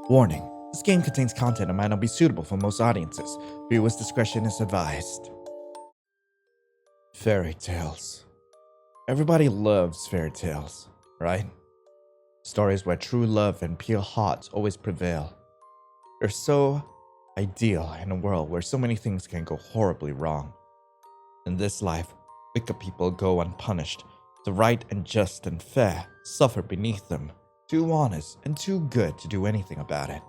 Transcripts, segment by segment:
Warning, this game contains content that might not be suitable for most audiences. Viewers' discretion is advised. Fairy tales. Everybody loves fairy tales, right? Stories where true love and pure hearts always prevail. They're so ideal in a world where so many things can go horribly wrong. In this life, wicked people go unpunished. The right and just and fair suffer beneath them. Too honest and too good to do anything about it.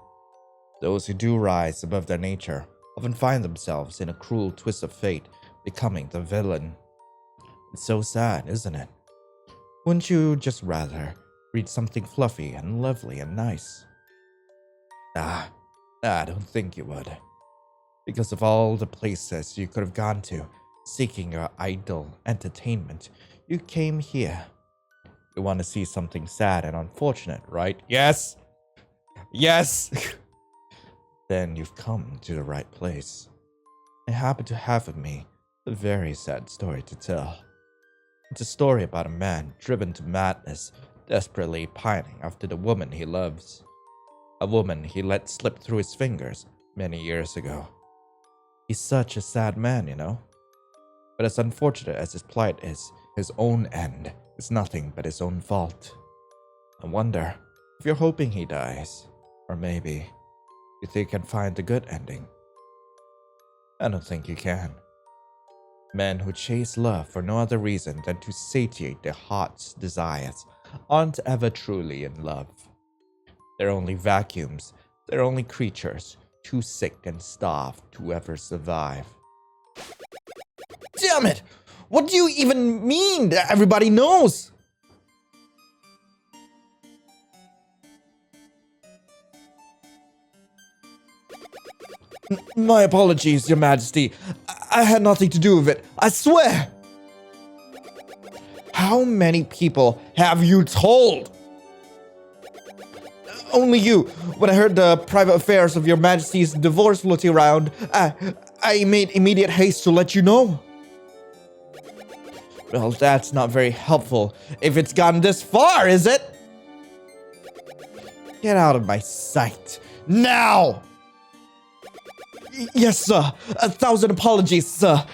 Those who do rise above their nature often find themselves in a cruel twist of fate, becoming the villain. It's so sad, isn't it? Wouldn't you just rather read something fluffy and lovely and nice? I don't think you would. Because of all the places you could have gone to, seeking your idle entertainment, you came here. You want to see something sad and unfortunate, right? Yes! Yes! Then you've come to the right place. I happen to have with me a very sad story to tell. It's a story about a man driven to madness, desperately pining after the woman he loves. A woman he let slip through his fingers many years ago. He's such a sad man, you know. But as unfortunate as his plight is, his own end is nothing but his own fault. I wonder if you're hoping he dies, or maybe you think you can find a good ending. I don't think you can. Men who chase love for no other reason than to satiate their heart's desires aren't ever truly in love. They're only vacuums, they're only creatures, too sick and starved to ever survive. Damn it! What do you even mean that everybody knows? My apologies, Your Majesty. I had nothing to do with it. I swear! How many people have you told? Only you. When I heard the private affairs of Your Majesty's divorce floating around, I made immediate haste to let you know. Well, that's not very helpful if it's gotten this far, is it? Get out of my sight. Now! Yes, sir. 1,000 apologies, sir.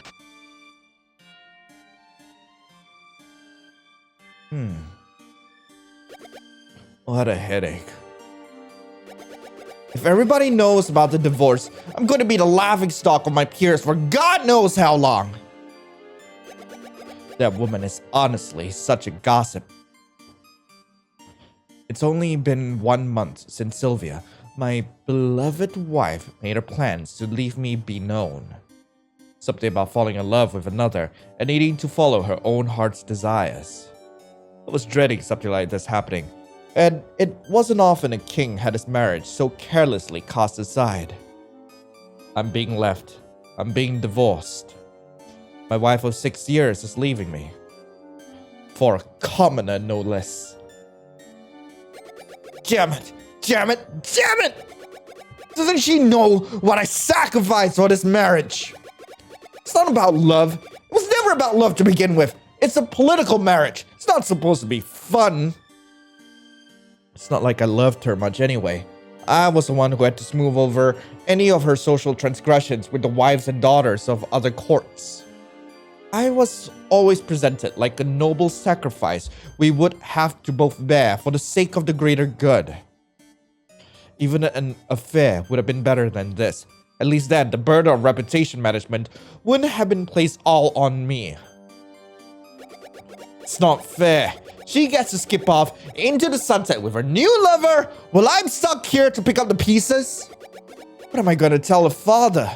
What a headache. If everybody knows about the divorce, I'm going to be the laughingstock of my peers for God knows how long. That woman is honestly such a gossip. It's only been 1 month since Sylvia, my beloved wife, made her plans to leave me be known. Something about falling in love with another and needing to follow her own heart's desires. I was dreading something like this happening, and it wasn't often a king had his marriage so carelessly cast aside. I'm being left. I'm being divorced. My wife of 6 years is leaving me. For a commoner, no less. Damn it! Damn it! Damn it! Doesn't she know what I sacrificed for this marriage? It's not about love. It was never about love to begin with. It's a political marriage. It's not supposed to be fun. It's not like I loved her much anyway. I was the one who had to smooth over any of her social transgressions with the wives and daughters of other courts. I was always presented like a noble sacrifice we would have to both bear for the sake of the greater good. Even an affair would have been better than this. At least then, the burden of reputation management wouldn't have been placed all on me. It's not fair. She gets to skip off into the sunset with her new lover, while I'm stuck here to pick up the pieces. What am I going to tell her father?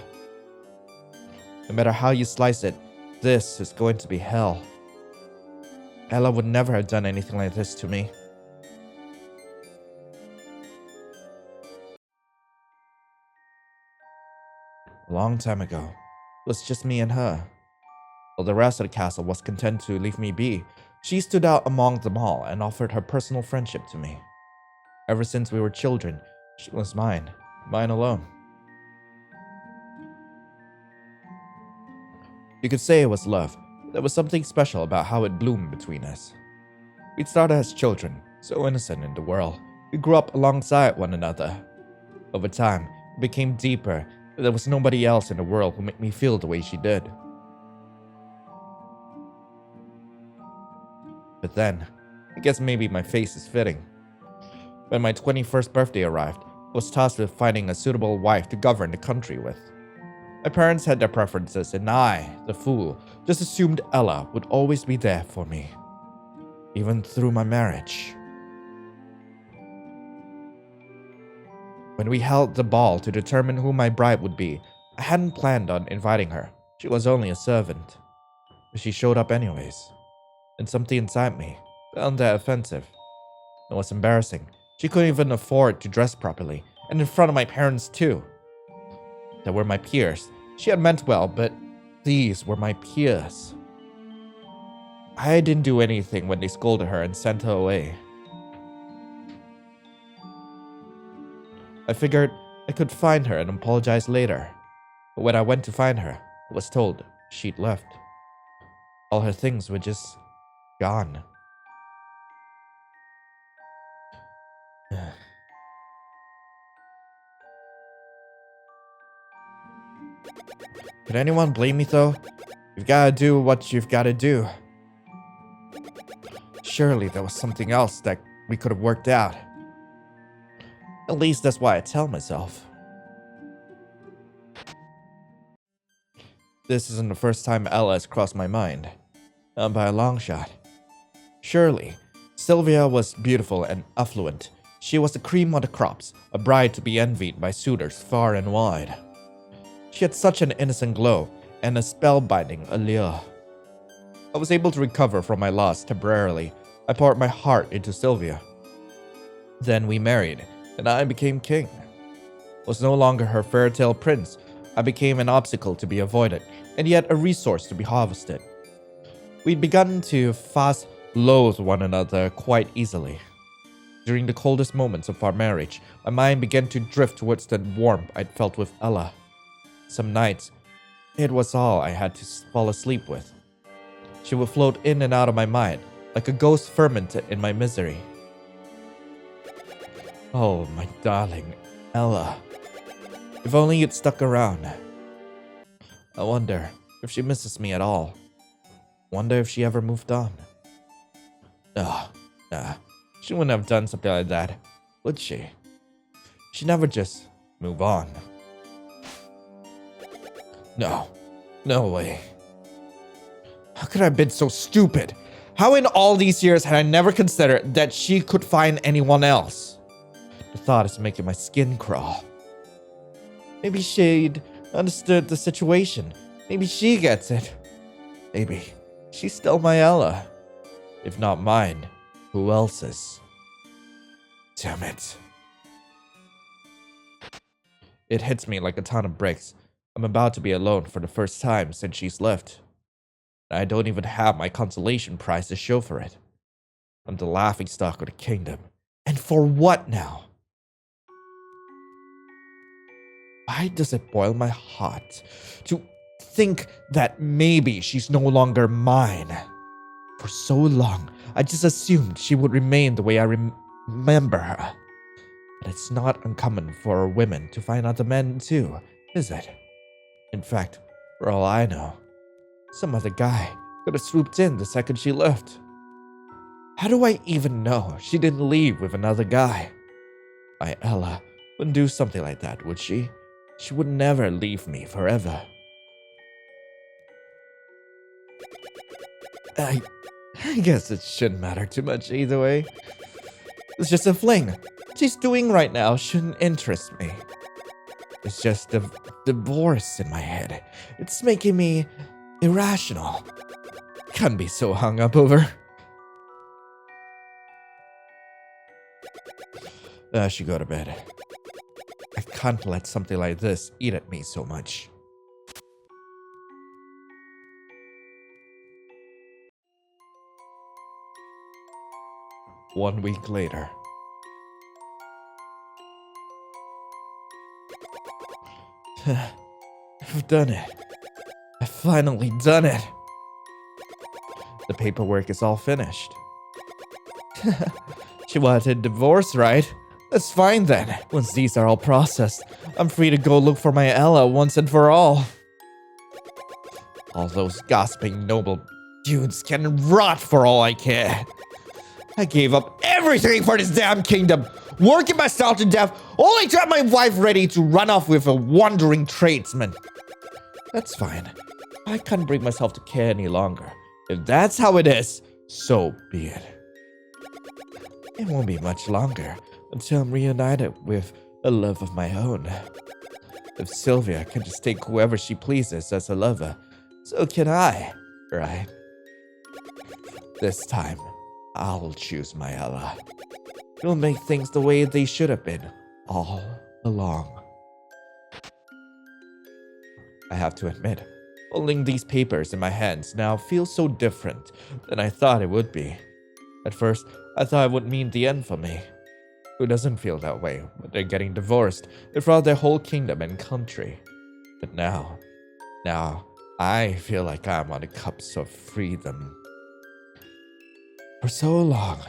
No matter how you slice it, this is going to be hell. Ella would never have done anything like this to me. A long time ago, it was just me and her. While the rest of the castle was content to leave me be, she stood out among them all and offered her personal friendship to me. Ever since we were children, she was mine alone. You could say it was love. There was something special about how it bloomed between us. We'd started as children, so innocent in the world. We grew up alongside one another. Over time, it became deeper. There was nobody else in the world who made me feel the way she did. But then, I guess maybe my face is fitting. When my 21st birthday arrived, I was tasked with finding a suitable wife to govern the country with. My parents had their preferences, and I, the fool, just assumed Ella would always be there for me, even through my marriage. When we held the ball to determine who my bride would be, I hadn't planned on inviting her. She was only a servant. But she showed up anyways, and something inside me found that offensive. It was embarrassing. She couldn't even afford to dress properly, and in front of my parents too. They were my peers. She had meant well, but these were my peers. I didn't do anything when they scolded her and sent her away. I figured I could find her and apologize later. But when I went to find her, I was told she'd left. All her things were just gone. Can anyone blame me though? You've gotta do what you've gotta do. Surely there was something else that we could have worked out. At least that's why I tell myself. This isn't the first time Ella has crossed my mind. Not by a long shot. Surely, Sylvia was beautiful and affluent. She was the cream of the crops, a bride to be envied by suitors far and wide. She had such an innocent glow and a spellbinding allure. I was able to recover from my loss temporarily. I poured my heart into Sylvia. Then we married, and I became king. I was no longer her fairy tale prince. I became an obstacle to be avoided, and yet a resource to be harvested. We'd begun to fast loathe one another quite easily. During the coldest moments of our marriage, my mind began to drift towards the warmth I'd felt with Ella. Some nights, it was all I had to fall asleep with. She would float in and out of my mind, like a ghost fermented in my misery. Oh, my darling Ella. If only you'd stuck around. I wonder if she misses me at all. Wonder if she ever moved on. Nah. She wouldn't have done something like that, would she? She'd never just move on. No way. How could I have been so stupid? How in all these years had I never considered that she could find anyone else? The thought is making my skin crawl. Maybe she'd understood the situation. Maybe she gets it. Maybe she's still my Ella. If not mine, who else's? Damn it. It hits me like a ton of bricks. I'm about to be alone for the first time since she's left. I don't even have my consolation prize to show for it. I'm the laughingstock of the kingdom. And for what now? Why does it boil my heart to think that maybe she's no longer mine? For so long, I just assumed she would remain the way I remember her. But it's not uncommon for women to find other men too, is it? In fact, for all I know, some other guy could have swooped in the second she left. How do I even know she didn't leave with another guy? My Ella wouldn't do something like that, would she? She would never leave me forever. I guess it shouldn't matter too much either way. It's just a fling. What she's doing right now shouldn't interest me. It's just a divorce in my head. It's making me irrational. Can't be so hung up over. I should go to bed. I can't let something like this eat at me so much. One week later. I've done it. I've finally done it. The paperwork is all finished. She wanted divorce, right? That's fine then. Once these are all processed, I'm free to go look for my Ella once and for all. All those gossiping noble dudes can rot for all I care. I gave up everything for this damn kingdom, working myself to death, only to have my wife ready to run off with a wandering tradesman. That's fine. I can't bring myself to care any longer. If that's how it is, so be it. It won't be much longer until I'm reunited with a love of my own. If Sylvia can just take whoever she pleases as a lover, so can I, right? This time, I'll choose my Ella. It'll make things the way they should have been, all along. I have to admit, holding these papers in my hands now feels so different than I thought it would be. At first, I thought it would mean the end for me. Who doesn't feel that way when they're getting divorced in front of their whole kingdom and country? But now, I feel like I'm on the cups of freedom. For so long,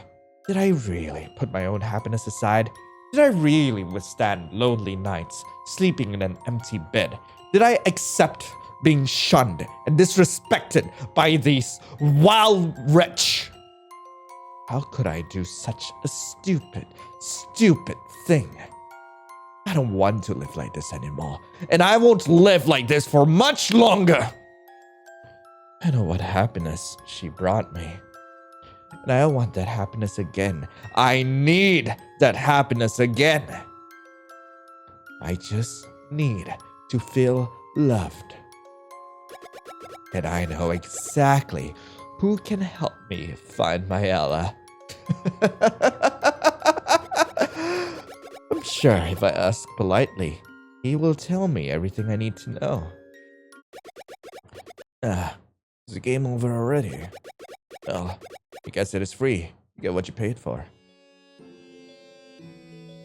did I really put my own happiness aside? Did I really withstand lonely nights, sleeping in an empty bed? Did I accept being shunned and disrespected by these wild wretch? How could I do such a stupid thing? I don't want to live like this anymore, and I won't live like this for much longer. I know what happiness she brought me, and I want that happiness again. I need that happiness again. I just need to feel loved. And I know exactly who can help me find my Ella. I'm sure if I ask politely, he will tell me everything I need to know. Is the game over already? Well, I guess it is free. You get what you paid for.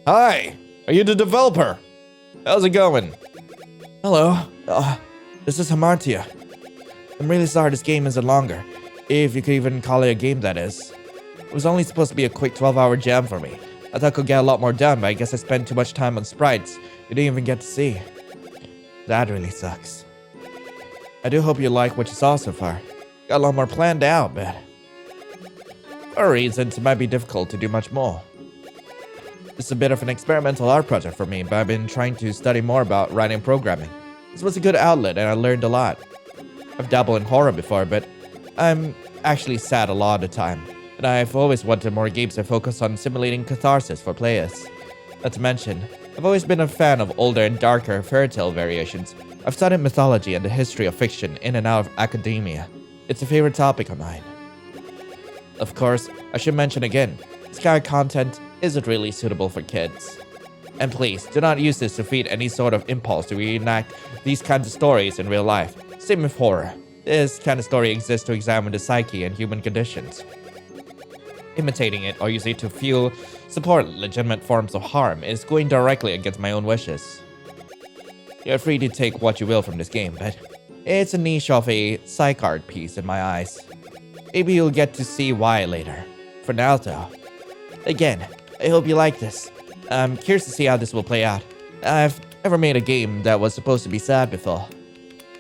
Hi! Are you the developer? How's it going? Hello. This is Hamartia. I'm really sorry this game isn't longer. If you could even call it a game, that is. It was only supposed to be a quick 12-hour jam for me. I thought I could get a lot more done, but I guess I spent too much time on sprites you didn't even get to see. That really sucks. I do hope you like what you saw so far. Got a lot more planned out, but for reasons, it might be difficult to do much more. This is a bit of an experimental art project for me, but I've been trying to study more about writing and programming. This was a good outlet, and I learned a lot. I've dabbled in horror before, but I'm actually sad a lot of the time. And I've always wanted more games that focus on simulating catharsis for players. Not to mention, I've always been a fan of older and darker fairy tale variations. I've studied mythology and the history of fiction in and out of academia. It's a favorite topic of mine. Of course, I should mention again, this kind of content isn't really suitable for kids. And please, do not use this to feed any sort of impulse to reenact these kinds of stories in real life. Same with horror. This kind of story exists to examine the psyche and human conditions. Imitating it or using it to support legitimate forms of harm is going directly against my own wishes. You're free to take what you will from this game, but it's a niche of a psych art piece in my eyes. Maybe you'll get to see why later. For now though, again, I hope you like this. I'm curious to see how this will play out. I've never made a game that was supposed to be sad before.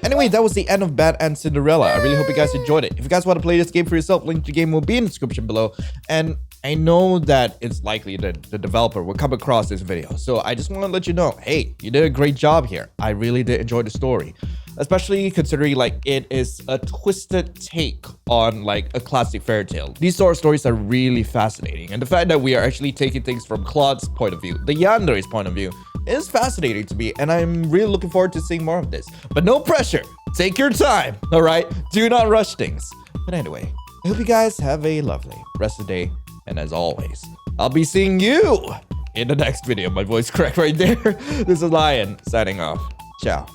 Anyway, that was the end of Bat and Cinderella. I really hope you guys enjoyed it. If you guys want to play this game for yourself, link to the game will be in the description below. And I know that it's likely that the developer will come across this video. So I just want to let you know, hey, you did a great job here. I really did enjoy the story. Especially considering like it is a twisted take on like a classic fairy tale. These sort of stories are really fascinating. And the fact that we are actually taking things from Claude's point of view, the Yanderes point of view, is fascinating to me, and I'm really looking forward to seeing more of this. But no pressure. Take your time, all right? Do not rush things. But anyway, I hope you guys have a lovely rest of the day. And as always, I'll be seeing you in the next video. My voice cracked right there. This is Lion signing off. Ciao.